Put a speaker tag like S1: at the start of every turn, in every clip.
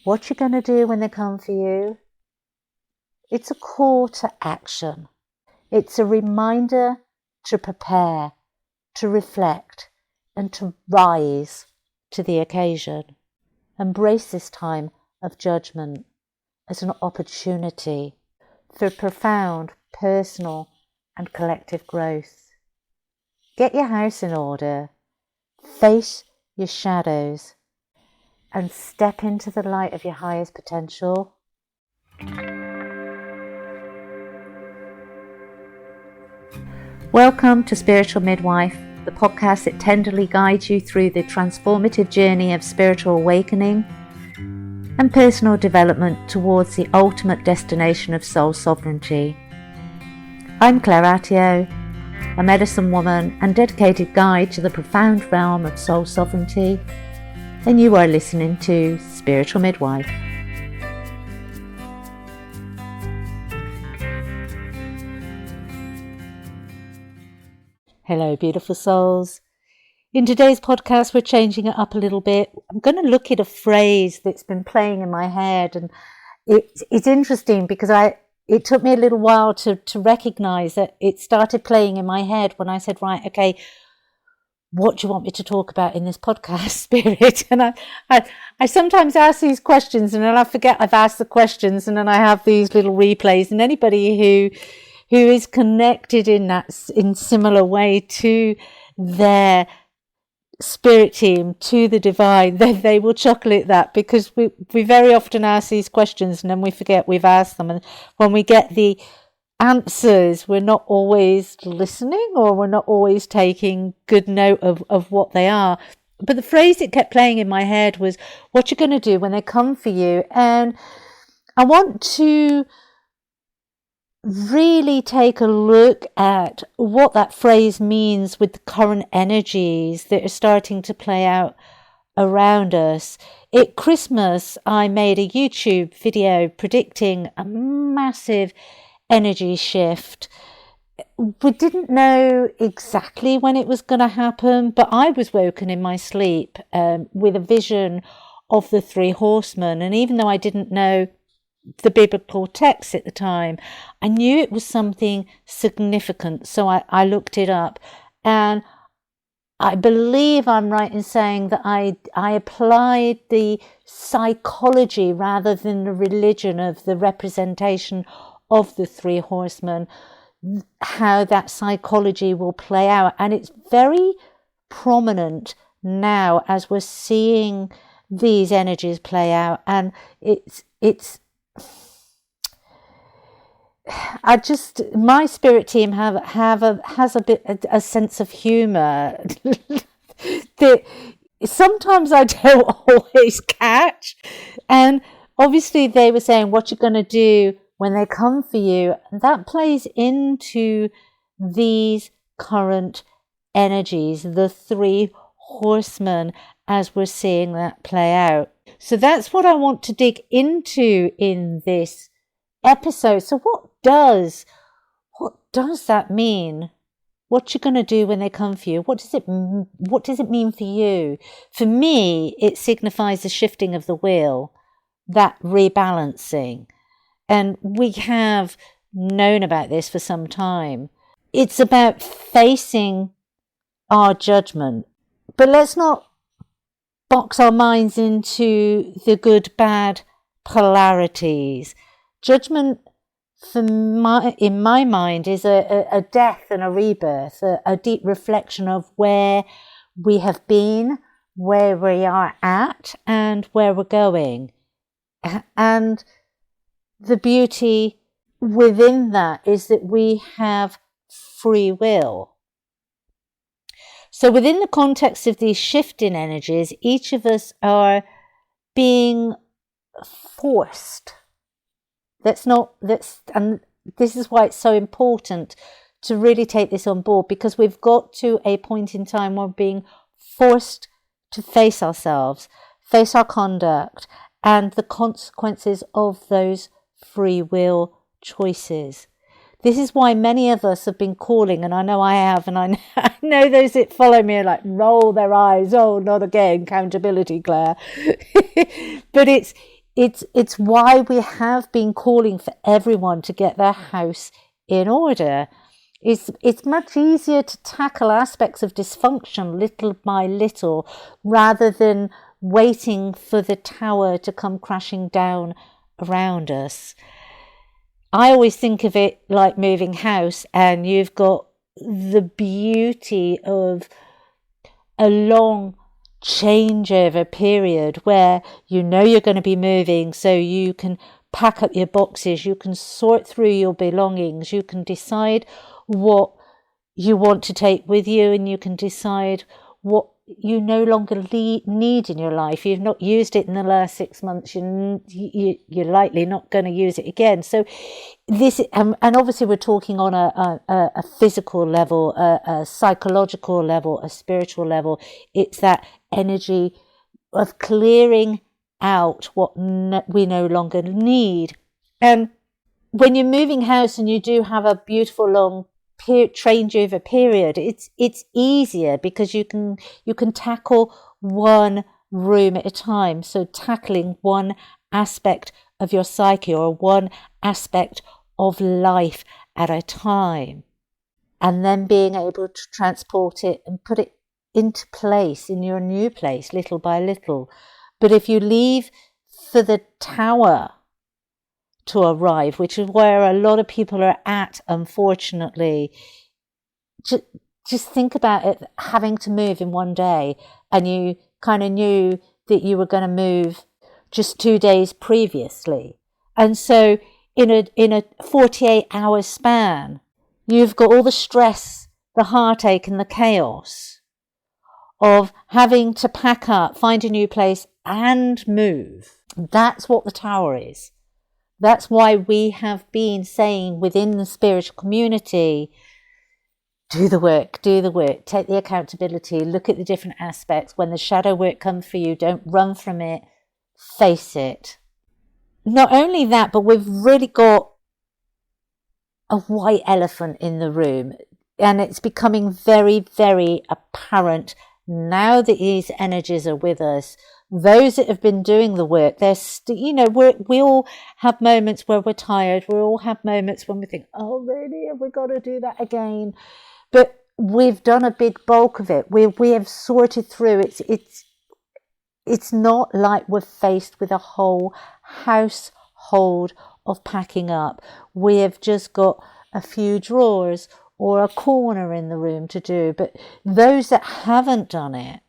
S1: What you're going to do when they come for you, it's a call to action. It's a reminder to prepare, to reflect, and to rise to the occasion. Embrace this time of judgment as an opportunity for profound personal and collective growth. Get your house in order, face your shadows, and step into the light of your highest potential. Welcome to Spiritual Midwife, the podcast that tenderly guides you through the transformative journey of spiritual awakening and personal development towards the ultimate destination of soul sovereignty. I'm Claire Attio, a medicine woman and dedicated guide to the profound realm of soul sovereignty, and you are listening to Spiritual Midwife. Hello, beautiful souls. In today's podcast, we're changing it up a little bit. I'm going to look at a phrase that's been playing in my head, and it's interesting because it took me a little while to recognize that it started playing in my head when I said, right, okay, what do you want me to talk about in this podcast, Spirit? And I sometimes ask these questions and then I forget I've asked the questions, and then I have these little replays, and anybody who is connected in similar way to their spirit team, to the divine, they will chuckle at that, because we very often ask these questions and then we forget we've asked them, and when we get the answers we're not always listening, or we're not always taking good note of what they are. But the phrase that kept playing in my head was, what you're going to do when they come for you. And I want to really take a look at what that phrase means with the current energies that are starting to play out around us. At Christmas, I made a YouTube video predicting a massive energy shift. We didn't know exactly when it was going to happen, but I was woken in my sleep with a vision of the Three Horsemen. And even though I didn't know the biblical text at the time, I knew it was something significant. So I looked it up, and I believe I'm right in saying that I applied the psychology rather than the religion of the representation of the Three Horsemen, how that psychology will play out. And it's very prominent now as we're seeing these energies play out. And it's my spirit team has a sense of humor that sometimes I don't always catch. And obviously they were saying, what you're going to do when they come for you, that plays into these current energies, the Three Horsemen, as we're seeing that play out. So that's what I want to dig into in this episode. So what does that mean? What you're going to do when they come for you? What does it mean for you? For me, it signifies the shifting of the wheel, that rebalancing. And we have known about this for some time. It's about facing our judgment. But let's not box our minds into the good, bad polarities. Judgment, in my mind, is a death and a rebirth, a deep reflection of where we have been, where we are at, and where we're going. And the beauty within that is that we have free will. So within the context of these shifting energies, each of us are being forced. And this is why it's so important to really take this on board, because we've got to a point in time where we're being forced to face ourselves, face our conduct, and the consequences of those free will choices. This is why many of us have been calling, and I know I have, and I know those that follow me are like, roll their eyes, oh, not again, accountability, Claire. But it's why we have been calling for everyone to get their house in order. It's much easier to tackle aspects of dysfunction little by little rather than waiting for the tower to come crashing down around us. I always think of it like moving house, and you've got the beauty of a long changeover period where you know you're going to be moving, so you can pack up your boxes, you can sort through your belongings, you can decide what you want to take with you, and you can decide what you no longer need in your life. You've not used it in the last 6 months, you're likely not going to use it again. So this, and obviously we're talking on a physical level, a psychological level, a spiritual level. It's that energy of clearing out what we no longer need. And when you're moving house and you do have a beautiful long changeover period, it's easier because you can tackle one room at a time. So tackling one aspect of your psyche or one aspect of life at a time, and then being able to transport it and put it into place in your new place little by little. But if you leave for the tower to arrive, which is where a lot of people are at, unfortunately, just think about it, having to move in one day, and you kind of knew that you were going to move just 2 days previously, and so in a 48-hour span, you've got all the stress, the heartache, and the chaos of having to pack up, find a new place, and move. That's what the tower is. That's why we have been saying within the spiritual community, do the work, take the accountability, look at the different aspects. When the shadow work comes for you, don't run from it, face it. Not only that, but we've really got a white elephant in the room, and it's becoming very, very apparent now that these energies are with us. Those that have been doing the work, they're we all have moments where we're tired. We all have moments when we think, oh, really, have we got to do that again? But we've done a big bulk of it. We have sorted through. It's not like we're faced with a whole household of packing up. We have just got a few drawers or a corner in the room to do. But those that haven't done it,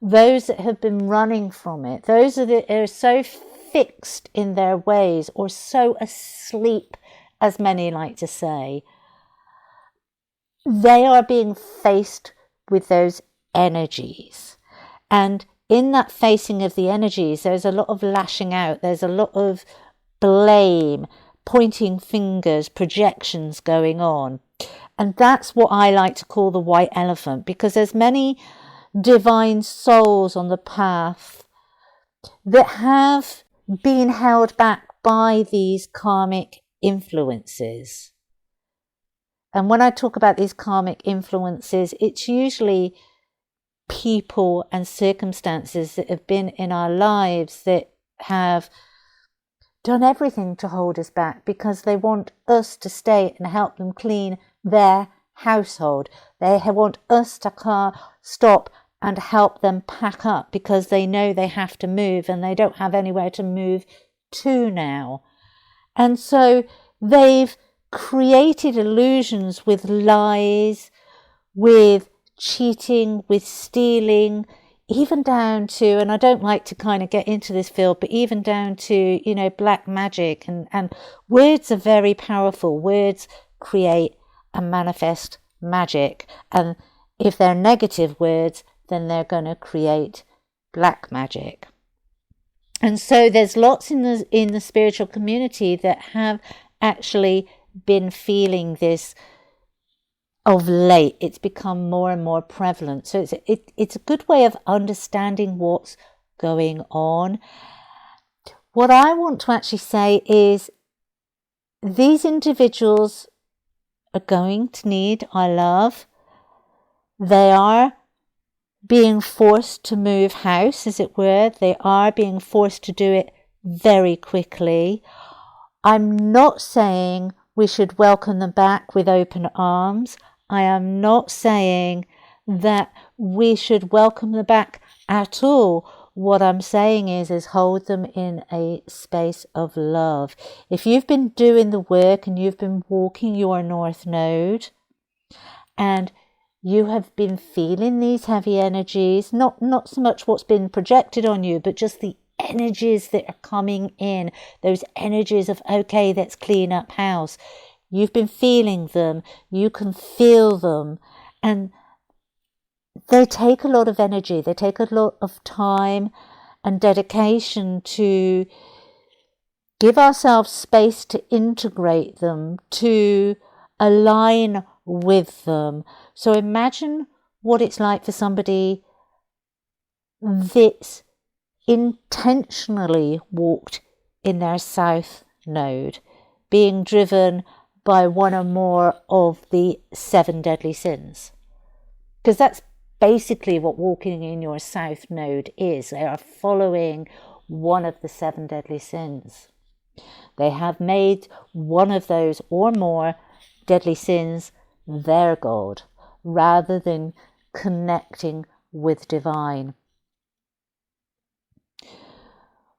S1: those that have been running from it, those that are so fixed in their ways or so asleep, as many like to say, they are being faced with those energies. And in that facing of the energies, there's a lot of lashing out, there's a lot of blame, pointing fingers, projections going on. And that's what I like to call the white elephant, because there's many divine souls on the path that have been held back by these karmic influences. And when I talk about these karmic influences, it's usually people and circumstances that have been in our lives that have done everything to hold us back because they want us to stay and help them clean their household. They want us to stop and help them pack up because they know they have to move and they don't have anywhere to move to now. And so they've created illusions with lies, with cheating, with stealing, even down to, and I don't like to kind of get into this field, but even down to, black magic. And words are very powerful. Words create and manifest magic. And if they're negative words, then they're going to create black magic. And so there's lots in the spiritual community that have actually been feeling this of late. It's become more and more prevalent. So it's a good way of understanding what's going on. What I want to actually say is these individuals are going to need our love. They are being forced to move house, as it were. They are being forced to do it very quickly. I'm not saying we should welcome them back with open arms. I am not saying that we should welcome them back at all. What I'm saying is hold them in a space of love. If you've been doing the work and you've been walking your North Node and you have been feeling these heavy energies, not so much what's been projected on you, but just the energies that are coming in, those energies of, okay, let's clean up house. You've been feeling them, you can feel them, and they take a lot of energy, they take a lot of time and dedication to give ourselves space to integrate them, to align with them. So imagine what it's like for somebody that's intentionally walked in their South Node, being driven by one or more of the 7 deadly sins. Because that's basically what walking in your South Node is. They are following one of the 7 deadly sins. They have made one of those or more deadly sins their God, rather than connecting with divine.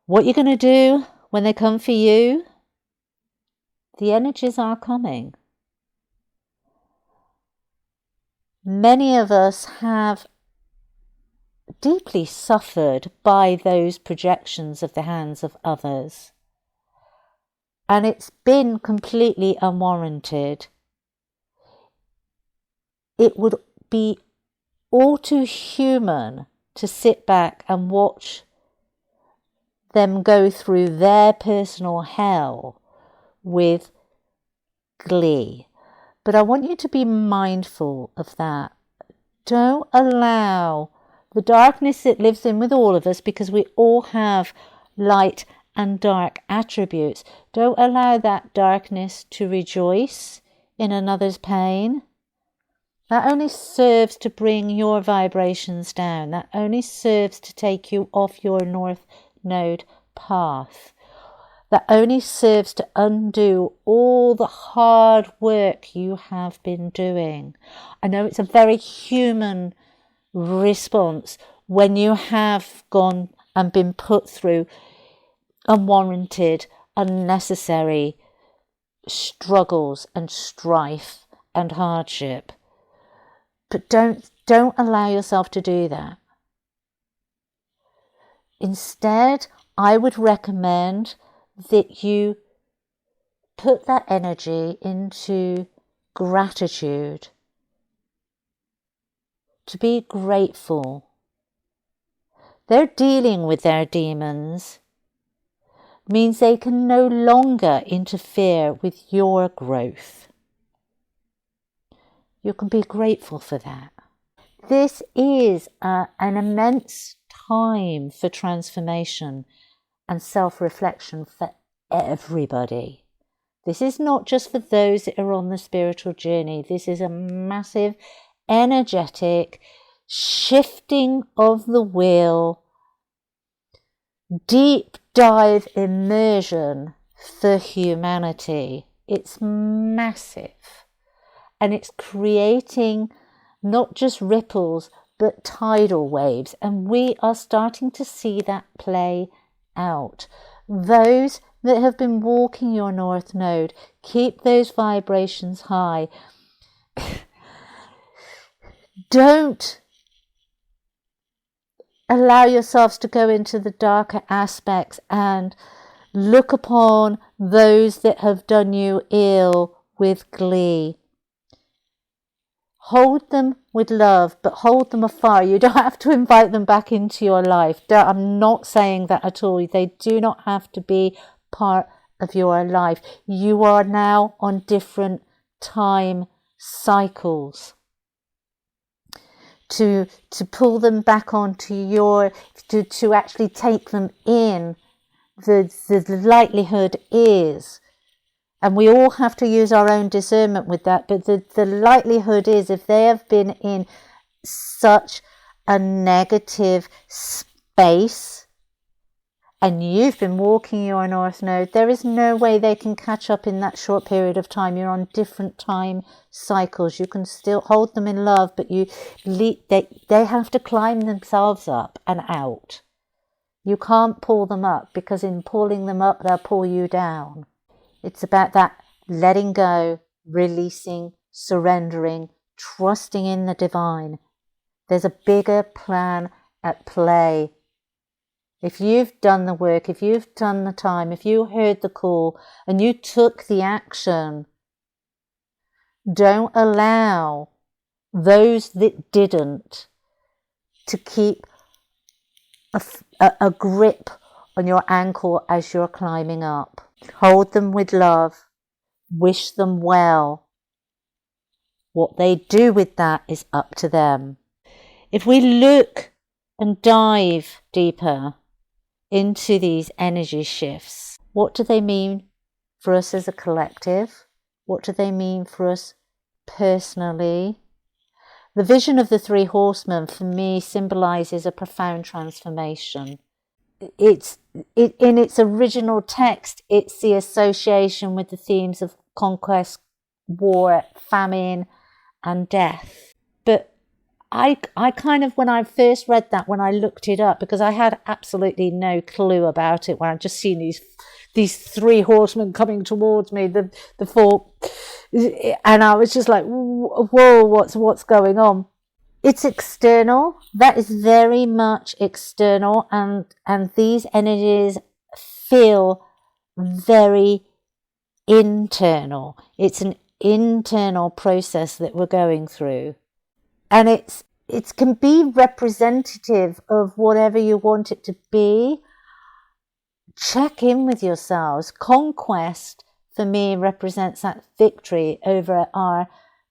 S1: What you're going to do when they come for you, the energies are coming. Many of us have deeply suffered by those projections of the hands of others, and it's been completely unwarranted. It would be all too human to sit back and watch them go through their personal hell with glee. But I want you to be mindful of that. Don't allow the darkness that lives in with all of us, because we all have light and dark attributes. Don't allow that darkness to rejoice in another's pain. That only serves to bring your vibrations down. That only serves to take you off your North Node path. That only serves to undo all the hard work you have been doing. I know it's a very human response when you have gone and been put through unwarranted, unnecessary struggles and strife and hardship. But don't allow yourself to do that. Instead, I would recommend that you put that energy into gratitude, to be grateful. They're dealing with their demons, means they can no longer interfere with your growth. You can be grateful for that. This is an immense time for transformation and self-reflection for everybody. This is not just for those that are on the spiritual journey. This is a massive, energetic shifting of the wheel, deep dive immersion for humanity. It's massive. And it's creating not just ripples, but tidal waves. And we are starting to see that play out. Those that have been walking your North Node, keep those vibrations high. Don't allow yourselves to go into the darker aspects and look upon those that have done you ill with glee. Hold them with love, but hold them afar. You don't have to invite them back into your life. I'm not saying that at all. They do not have to be part of your life. You are now on different time cycles. To pull them back onto your, to actually take them in, the likelihood is, and we all have to use our own discernment with that, but the likelihood is, if they have been in such a negative space and you've been walking your North Node, there is no way they can catch up in that short period of time. You're on different time cycles. You can still hold them in love, but they have to climb themselves up and out. You can't pull them up, because in pulling them up, they'll pull you down. It's about that letting go, releasing, surrendering, trusting in the divine. There's a bigger plan at play. If you've done the work, if you've done the time, if you heard the call and you took the action, don't allow those that didn't to keep a grip on your ankle as you're climbing up. Hold them with love. Wish them well. What they do with that is up to them. If we look and dive deeper into these energy shifts, what do they mean for us as a collective? What do they mean for us personally? The vision of the Three Horsemen for me symbolizes a profound transformation. In its original text, it's the association with the themes of conquest, war, famine, and death. But I kind of, when I first read that, when I looked it up, because I had absolutely no clue about it, when I'd just seen these three horsemen coming towards me, the four, and I was just like, whoa, what's going on? It's external. That is very much external, and these energies feel very internal. It's an internal process that we're going through. And it can be representative of whatever you want it to be. Check in with yourselves. Conquest, for me, represents that victory over our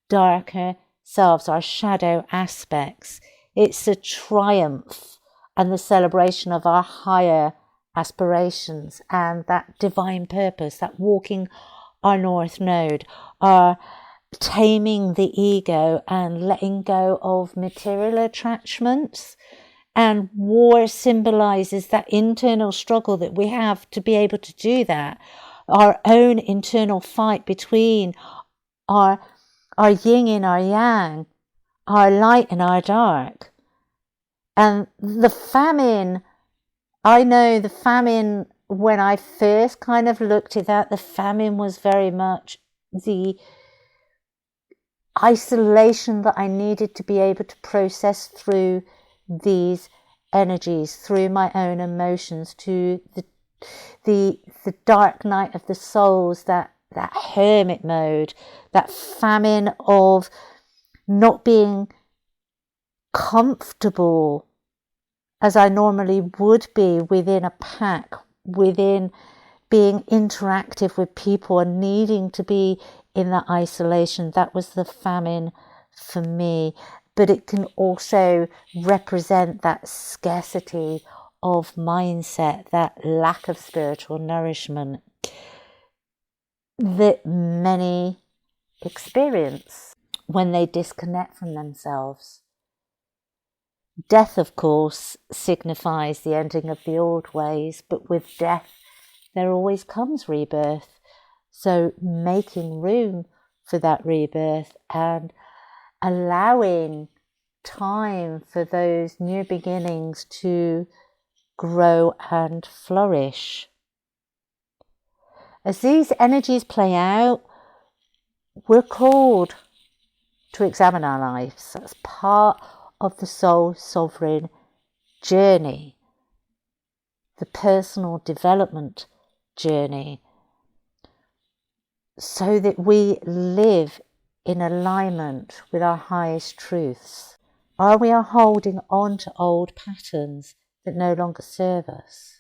S1: darker selves, our shadow aspects. It's a triumph and the celebration of our higher aspirations and that divine purpose, that walking our North Node, our taming the ego and letting go of material attachments. And war symbolizes that internal struggle that we have to be able to do that. Our own internal fight between our yin and our yang, our light and our dark. And the famine, I know the famine, when I first kind of looked at that, the famine was very much the isolation that I needed to be able to process through these energies, through my own emotions, to the dark night of the souls, that hermit mode, that famine of not being comfortable as I normally would be within a pack, within being interactive with people and needing to be in that isolation. That was the famine for me. But it can also represent that scarcity of mindset, that lack of spiritual nourishment that many experience when they disconnect from themselves. Death, of course, signifies the ending of the old ways, but with death there always comes rebirth. So making room for that rebirth and allowing time for those new beginnings to grow and flourish. As these energies play out, we're called to examine our lives. That's part of the soul sovereign journey, the personal development journey, so that we live in alignment with our highest truths. Are we holding on to old patterns that no longer serve us?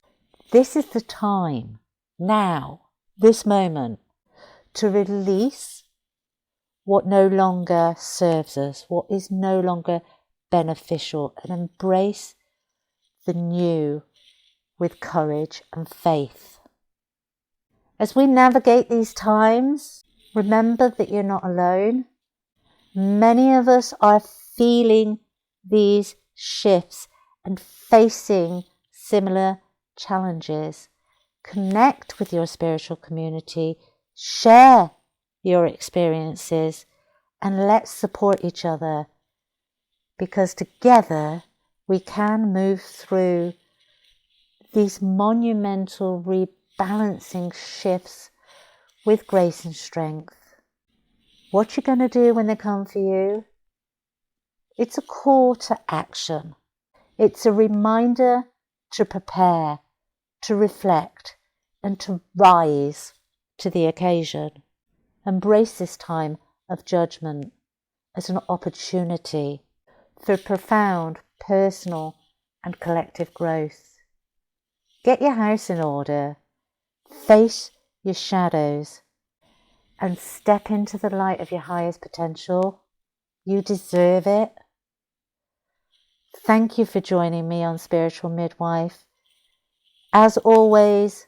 S1: This is the time, now, this moment, to release what no longer serves us, what is no longer beneficial, and embrace the new with courage and faith. As we navigate these times, remember that you're not alone. Many of us are feeling these shifts and facing similar challenges. Connect with your spiritual community, share your experiences, and let's support each other, because together we can move through these monumental rebalancing shifts with grace and strength. What you're going to do when they come for you? It's a call to action. It's a reminder to prepare, to reflect, and to rise to the occasion. Embrace this time of judgment as an opportunity for profound personal and collective growth. Get your house in order, face your shadows, and step into the light of your highest potential. You deserve it. Thank you for joining me on Spiritual Midwife. As always,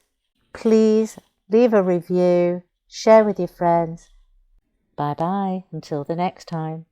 S1: please leave a review, share with your friends. Bye bye, until the next time.